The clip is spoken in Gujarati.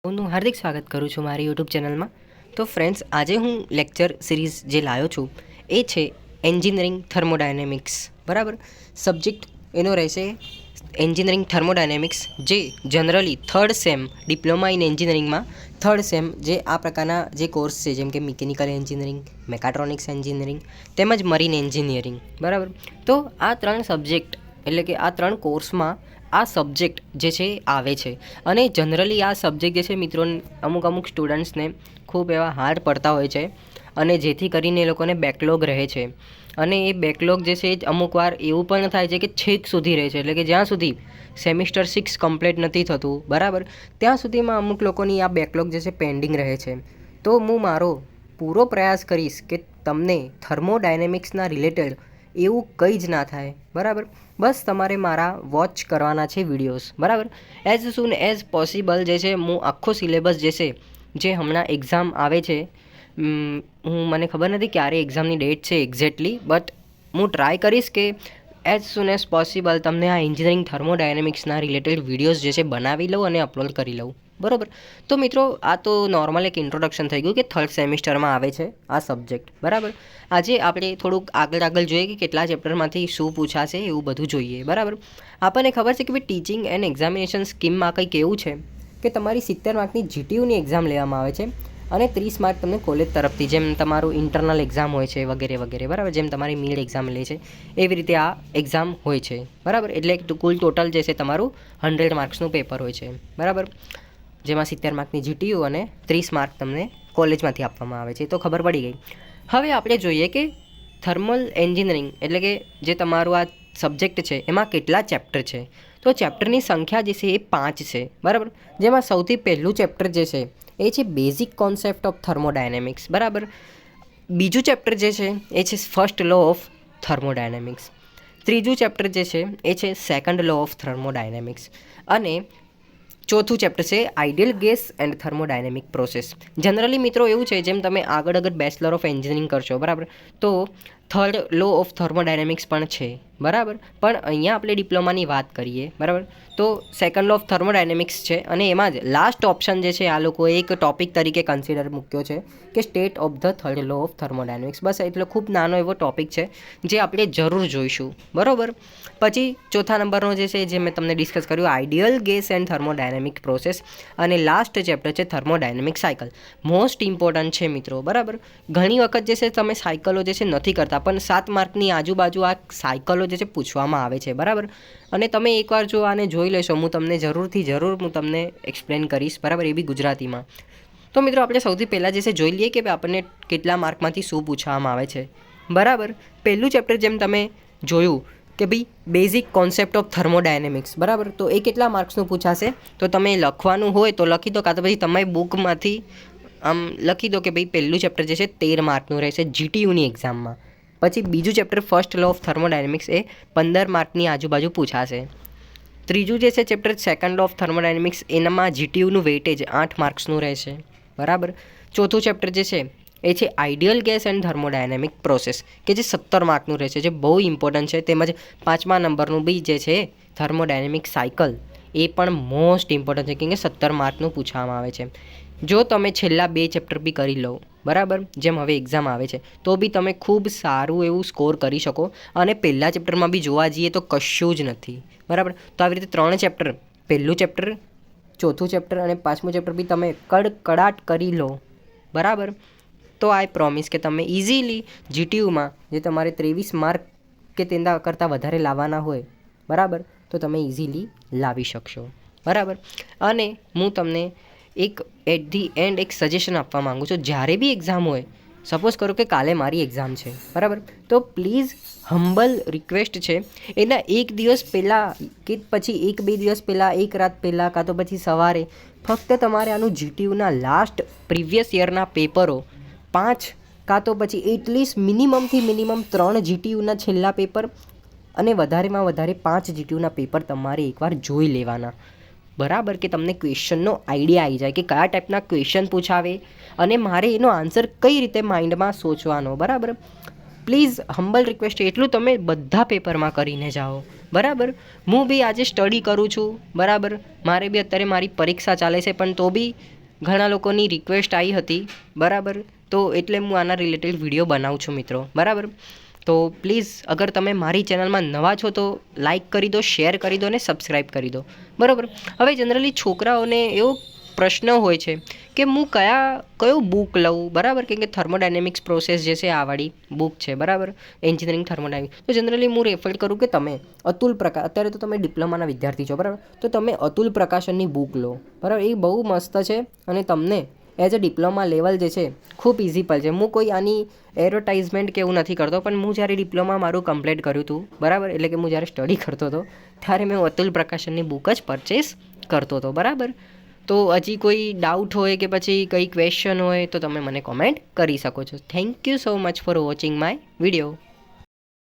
હું હાર્દિક સ્વાગત કરું છું મારી યુટ્યુબ ચેનલમાં. તો ફ્રેન્ડ્સ, આજે હું લેક્ચર સિરીઝ જે લાવ્યો છું એ છે એન્જિનિયરિંગ થર્મોડાયનેમિક્સ. બરાબર, સબ્જેક્ટ એનો રહેશે એન્જિનિયરિંગ થર્મોડાયનેમિક્સ, જે generally third sem diploma in એન્જિનિયરિંગમાં થર્ડ સેમ જે આ પ્રકારના જે કોર્સ છે, જેમ કે મિકેનિકલ એન્જિનિયરિંગ, મેકાટ્રોનિક્સ એન્જિનિયરિંગ તેમજ મરીન એન્જિનિયરિંગ. બરાબર, તો આ ત્રણ સબ્જેક્ટ એટલે કે આ ત્રણ કોર્સમાં આ સબ્જેક્ટ જે છે આવે છે. અને જનરલી આ સબ્જેક્ટ જે છે મિત્રો, અમુક સ્ટુડન્ટ્સને ખૂબ એવા હાર્ડ પડતા હોય છે, અને જેથી કરીને એ લોકોને બેકલોગ રહે છે. અને એ બેકલોગ જે છે એ અમુક વાર એવું પણ થાય છે કે છેક સુધી રહે છે, એટલે કે જ્યાં સુધી સેમિસ્ટર 6 કમ્પ્લીટ નથી થતું, બરાબર, ત્યાં સુધીમાં અમુક લોકોની આ બેકલોગ જે છે પેન્ડિંગ રહે છે. તો હું મારો પૂરો પ્રયાસ કરીશ કે તમને થર્મોડાયનેમિક્સના રિલેટેડ એવું કંઈ જ ના થાય. બરાબર, બસ તમારે મારા વોચ કરવાના છે વિડીયોઝ. બરાબર, એઝ સૂન એઝ પોસિબલ જે છે હું આખો સિલેબસ જે છે, જે હમણાં એક્ઝામ આવે છે, મને ખબર નથી ક્યારે એક્ઝામની ડેટ છે એક્ઝેક્ટલી, બટ હું ટ્રાય કરીશ કે એઝ સૂન એઝ પોસિબલ તમને આ એન્જિનિયરિંગ થર્મોડાયનેમિક્સના રિલેટેડ વિડીયોઝ જે છે બનાવી લઉં અને અપલોડ કરી લઉં. બરાબર, તો મિત્રો આ તો નોર્મલ એક ઇન્ટ્રોડક્શન થઈ ગયું કે થર્ડ સેમિસ્ટરમાં આવે છે આ સબ્જેક્ટ. બરાબર, આજે આપણે થોડુંક આગળ જોઈએ કે કેટલા ચેપ્ટરમાંથી શું પૂછાશે એવું બધું જોઈએ. બરાબર, આપણને ખબર છે કે ભાઈ ટીચિંગ એન્ડ એક્ઝામિનેશન સ્કીમમાં કંઈક એવું છે કે તમારી 70 માર્કની જીટીયુની એક્ઝામ લેવામાં આવે છે, અને 30 માર્ક તમને કોલેજ તરફથી, જેમ તમારું ઇન્ટરનલ એક્ઝામ હોય છે વગેરે વગેરે. બરાબર, જેમ તમારી મિડ એક્ઝામ લે છે એવી રીતે આ એક્ઝામ હોય છે. બરાબર, એટલે કુલ ટોટલ જે છે તમારું 100 માર્ક્સનું પેપર હોય છે. બરાબર, જેમાં 70 માર્કની જીટીયુ અને 30 માર્ક તમને કોલેજમાંથી આપવામાં આવે છે. તો ખબર પડી ગઈ. હવે આપણે જોઈએ કે થર્મલ એન્જિનિયરિંગ એટલે કે જે તમારું આ સબ્જેક્ટ છે એમાં કેટલા ચેપ્ટર છે. તો ચેપ્ટરની સંખ્યા જે છે એ 5 છે. બરાબર, જેમાં સૌથી પહેલું ચેપ્ટર જે છે એ છે બેઝિક કોન્સેપ્ટ ઓફ થર્મોડાયનેમિક્સ. બરાબર, બીજું ચેપ્ટર જે છે એ છે ફર્સ્ટ લો ઓફ થર્મોડાયનેમિક્સ. ત્રીજું ચેપ્ટર જે છે એ છે સેકન્ડ લો ઓફ થર્મોડાયનેમિક્સ. અને ચોથું ચેપ્ટર છે ideal gas and thermodynamic process. Generally મિત્રો એવું છે, જેમ તમે આગળ બેચલર ઓફ એન્જિનિયરિંગ કરશો, બરાબર, તો થર્ડ લો ઓફ થર્મોડાયનેમિક્સ પણ છે. બરાબર, પણ અહીંયા આપણે ડિપ્લોમાની વાત કરીએ. બરાબર, તો સેકન્ડ લો ઓફ થર્મોડાયનેમિક્સ છે, અને એમાં જ લાસ્ટ ઓપ્શન જે છે આ લોકોએ એક ટોપિક તરીકે કન્સિડર મૂક્યો છે કે state of the third law of thermodynamics. બસ એટલે ખૂબ નાનો એવો ટોપિક છે જે આપણે જરૂર જોઈશું. બરાબર, પછી ચોથા નંબરનો જે છે, જે મેં તમને ડિસ્કસ કર્યું, ideal gas and thermodynamic process. અને લાસ્ટ ચેપ્ટર છે થર્મોડાયનેમિક સાયકલ. મોસ્ટ ઇમ્પોર્ટન્ટ છે મિત્રો. બરાબર, ઘણી વખત જે છે તમે સાયકલો જે છે નથી કરતા, પણ 7 માર્કની આજુબાજુ આ સાયકલો જે છે પૂછવામાં આવે છે. બરાબર, અને તમે એકવાર જો આને જોઈ લેશો, હું તમને જરૂર તમને એક્સપ્લેન કરીશ. બરાબર, એ બી ગુજરાતીમાં. તો મિત્રો આપણે સૌથી પહેલાં જે છે જોઈ લઈએ કે આપણને કેટલા માર્કમાંથી શું પૂછવામાં આવે છે. બરાબર, પહેલું ચેપ્ટર જેમ તમે જોયું કે ભાઈ બેઝિક કોન્સેપ્ટ ઓફ થર્મોડાયનેમિક્સ. બરાબર, તો એ કેટલા માર્ક્સનું પૂછાશે, તો તમે લખવાનું હોય તો લખી દો, કાં તો પછી તમારી બુકમાંથી આમ લખી દો કે ભાઈ પહેલું ચેપ્ટર જે છે 13 માર્કનું રહેશે જીટીયુની એક્ઝામમાં. પછી બીજું chapter first law of thermodynamics એ 15 માર્કની આજુબાજુ પૂછાશે. ત્રીજું જે છે chapter second law of thermodynamics, એનામાં જીટીયુનું વેઇટેજ 8 માર્ક્સનું રહેશે. બરાબર, ચોથું ચેપ્ટર જે છે એ છે ideal gas and thermodynamic process, કે જે 17 માર્કનું રહેશે, જે બહુ ઇમ્પોર્ટન્ટ છે. તેમજ 5મા નંબરનું બી જે છે થર્મોડાયનેમિક સાયકલ, એ પણ મોસ્ટ ઇમ્પોર્ટન્ટ છે, કેમ કે 17 માર્કનું પૂછવામાં આવે છે. જો તમે છેલ્લા 2 ચેપ્ટર બી કરી લો, બરાબર, જેમ હવે એક્ઝામ આવે છે, તો બી તમે ખૂબ સારું એવું સ્કોર કરી શકો. અને પહેલા ચેપ્ટરમાં બી જોવા જઈએ તો કશું જ નથી. બરાબર, તો આવી રીતે 3 ચેપ્ટર, પહેલું ચેપ્ટર, ચોથું ચેપ્ટર અને 5મું ચેપ્ટર બી તમે કડકડાટ કરી લો. બરાબર, તો આઈ પ્રોમિસ કે તમે ઇઝીલી જીટીયુમાં જે તમારે 23 માર્ક કે તેના કરતાં વધારે લાવવાના હોય, બરાબર, તો તમે ઇઝીલી લાવી શકશો. બરાબર, અને હું તમને એક એટ ધી એન્ડ એક સજેશન આપવા માગું છું. જ્યારે બી એક્ઝામ હોય, સપોઝ કરો કે કાલે મારી એક્ઝામ છે, બરાબર, તો પ્લીઝ હમ્બલ રિક્વેસ્ટ છે, એના એક દિવસ પહેલાં કે પછી 1-2 દિવસ પહેલાં, એક રાત પહેલાં, કાં તો પછી સવારે ફક્ત તમારે આનું જીટીયુના લાસ્ટ પ્રીવિયસ યરના પેપરો 5, કાં તો પછી એટલીસ્ટ મિનિમમથી મિનિમમ 3 જીટીયુના છેલ્લા પેપર અને વધારેમાં વધારે 5 જીટીયુના પેપર તમારે એકવાર જોઈ લેવાના. બરાબર, કે તમને ક્વેશ્ચનનો આઈડિયા આવી જાય કે કયા ટાઈપના ક્વેશ્ચન પૂછાવે અને મારે એનો આન્સર કઈ રીતે માઇન્ડમાં સોચવાનો. બરાબર, પ્લીઝ હમ્બલ રિક્વેસ્ટ, એટલું તમે બધા પેપરમાં કરીને જાઓ. બરાબર, હું બી આજે સ્ટડી કરું છું. બરાબર, મારે બી અત્યારે મારી પરીક્ષા ચાલે છે, પણ તો બી ઘણા લોકોની રિક્વેસ્ટ આવી હતી, બરાબર. તો એટલે હું આના રિલેટેડ વિડીયો બનાવું છું મિત્રો, બરાબર. તો પ્લીઝ અગર તમે મારી ચેનલમાં નવા છો તો લાઇક કરી દો, શેર કરી દો અને સબસ્ક્રાઈબ કરી દો, બરાબર. હવે જનરલી છોકરાઓને એવો પ્રશ્ન હોય છે કે હું કયો બુક લઉં, બરાબર. કેમ કે થર્મોડાયનેમિક્સ પ્રોસેસ જે છે આ વાળી બુક છે, બરાબર, એન્જિનિયરિંગ થર્મોડાયનેમિક્સ. તો જનરલી હું રેફર કરું કે તમે અતુલ પ્રકાશ, અત્યારે તો તમે ડિપ્લોમાના વિદ્યાર્થી છો, બરાબર, તો તમે અતુલ પ્રકાશનની બુક લો, બરાબર. એ બહુ મસ્ત છે અને તમને એઝ અ ડિપ્લોમા લેવલ જે છે ખૂબ ઇઝી પડે છે. હું કોઈ આની એડવર્ટાઇઝમેન્ટ કે એવું નથી કરતો, પણ હું જ્યારે ડિપ્લોમા મારું કમ્પ્લીટ કર્યું હતું, બરાબર, એટલે કે હું જ્યારે સ્ટડી કરતો હતો ત્યારે મેં અતુલ પ્રકાશનની બુક જ પરચેસ કરતો હતો, બરાબર. તો હજી કોઈ ડાઉટ હોય કે પછી કંઈ ક્વેશ્ચન હોય તો તમે મને કોમેન્ટ કરી શકો છો. Thank you so much for watching my video.